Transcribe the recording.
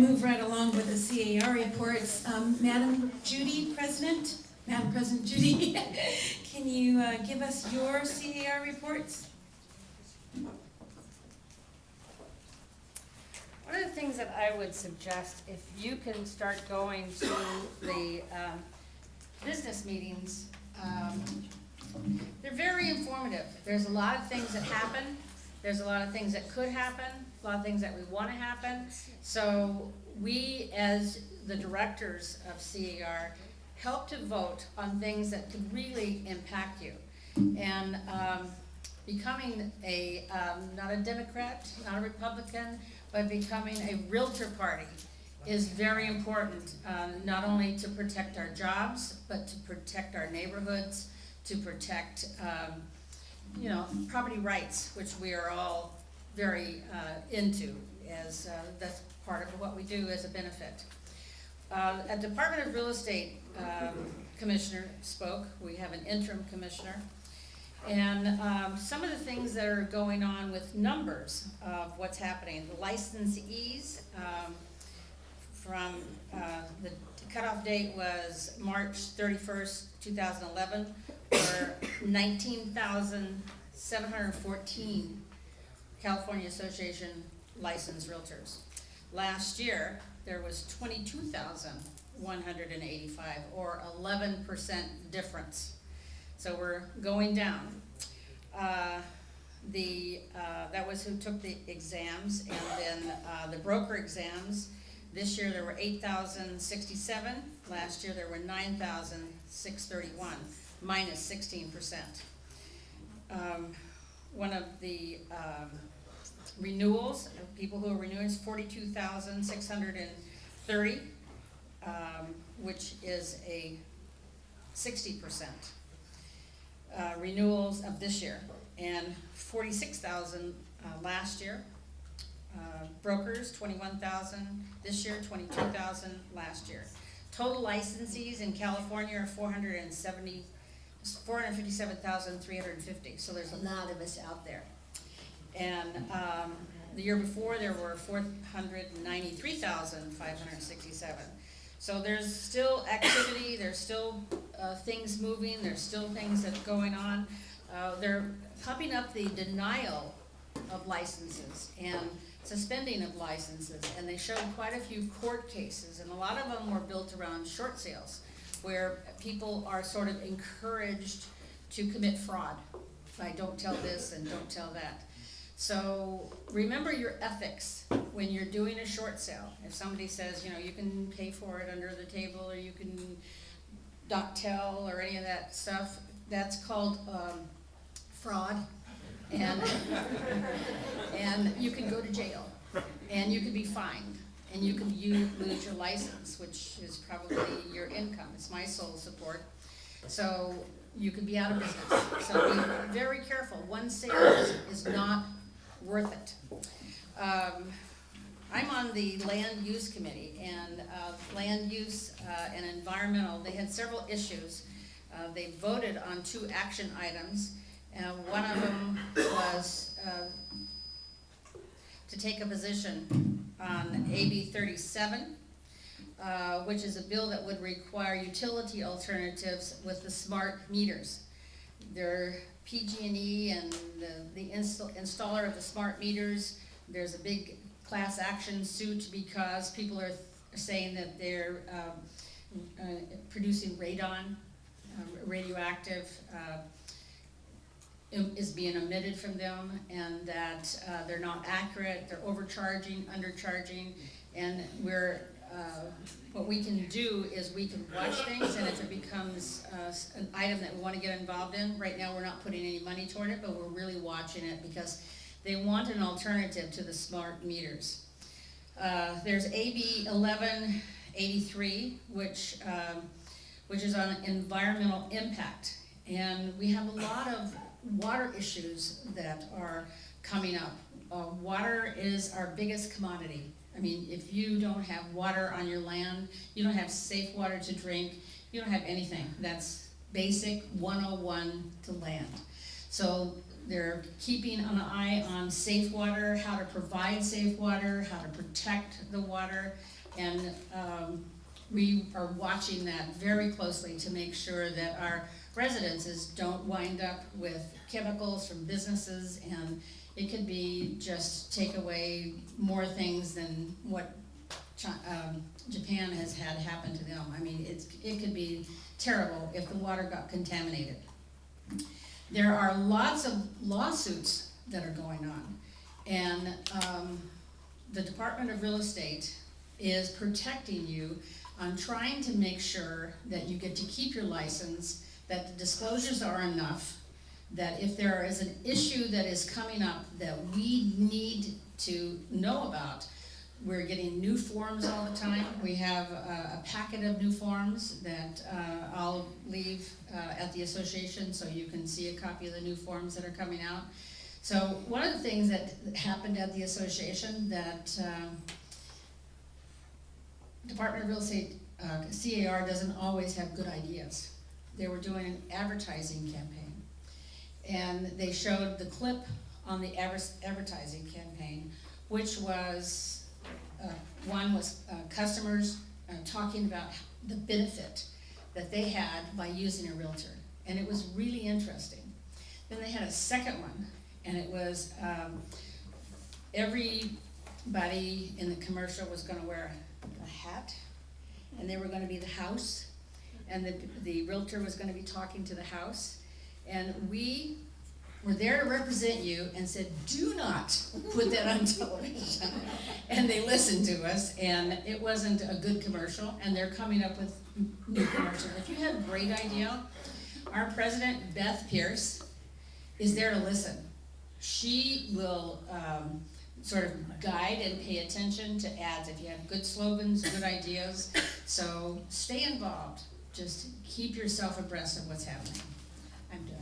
move right along with the CAR reports. Madam Judy, Madam President Judy, can you give us your CAR reports? One of the things that I would suggest, if you can start going to the business meetings, they're very informative. There's a lot of things that happen. There's a lot of things that could happen, a lot of things that we want to happen. So we, as the directors of CAR, help to vote on things that could really impact you. And becoming a, not a Democrat, not a Republican, but becoming a realtor party is very important, not only to protect our jobs, but to protect our neighborhoods, to protect you know, property rights, which we are all very into, as that's part of what we do as a benefit. A Department of Real Estate commissioner spoke. We have an interim commissioner. And some of the things that are going on with numbers of what's happening. The licensees from the cutoff date was March 31st, 2011, were 19,714 California Association licensed realtors. Last year, there was 22,185, or 11% difference. So we're going down. That was who took the exams, and then the broker exams. This year there were 8,067. Last year there were 9,631, minus 16%. One of the renewals, people who are renewing, is 42,630, which is a 60%. Renewals of this year, and 46,000 last year. Brokers, 21,000 this year, 22,000 last year. Total licensees in California are 457,350. So there's a lot of us out there. And the year before there were 493,567. So there's still activity, there's still things moving, there's still things that are going on. They're pumping up the denial of licenses and suspending of licenses, and they showed quite a few court cases, and a lot of them were built around short sales, where people are sort of encouraged to commit fraud by don't tell this and don't tell that. So remember your ethics when you're doing a short sale. If somebody says, you know, you can pay for it under the table, or you can not tell, or any of that stuff, that's called fraud, and and you can go to jail, and you can be fined, and you can lose your license, which is probably your income. It's my sole support. So you can be out of business. So be very careful. One sale is not worth it. I'm on the land use committee, and land use and environmental, they had several issues. They voted on 2 action items. One of them was to take a position on AB 37, which is a bill that would require utility alternatives with the smart meters. They're PG&E and the installer of the smart meters. There's a big class action suit because people are saying that they're producing radon, radioactive, is being emitted from them, and that they're not accurate, they're overcharging, undercharging, and what we can do is we can watch things, and if it becomes an item that we want to get involved in, right now we're not putting any money toward it, but we're really watching it because they want an alternative to the smart meters. There's AB 1183, which is on environmental impact, and we have a lot of water issues that are coming up. Water is our biggest commodity. I mean, if you don't have water on your land, you don't have safe water to drink, you don't have anything. That's basic 101 to land. So they're keeping an eye on safe water, how to provide safe water, how to protect the water. And we are watching that very closely to make sure that our residences don't wind up with chemicals from businesses, and it could be just take away more things than what Japan has had happen to them. I mean, it could be terrible if the water got contaminated. There are lots of lawsuits that are going on, and the Department of Real Estate is protecting you on trying to make sure that you get to keep your license, that the disclosures are enough, that if there is an issue that is coming up that we need to know about, we're getting new forms all the time. We have a packet of new forms that I'll leave at the association so you can see a copy of the new forms that are coming out. So one of the things that happened at the association that Department of Real Estate, CAR doesn't always have good ideas. They were doing an advertising campaign, and they showed the clip on the advertising campaign, which was, one was customers talking about the benefit that they had by using a realtor, and it was really interesting. Then they had a second one, and it was everybody in the commercial was gonna wear a hat, and they were gonna be the house, and the realtor was gonna be talking to the house, and we were there to represent you and said, do not put that on television. And they listened to us, and it wasn't a good commercial, and they're coming up with new commercials. If you have a great idea, our president, Beth Pierce, is there to listen. She will sort of guide and pay attention to ads if you have good slogans, good ideas. So stay involved. Just keep yourself abreast of what's happening. I'm done.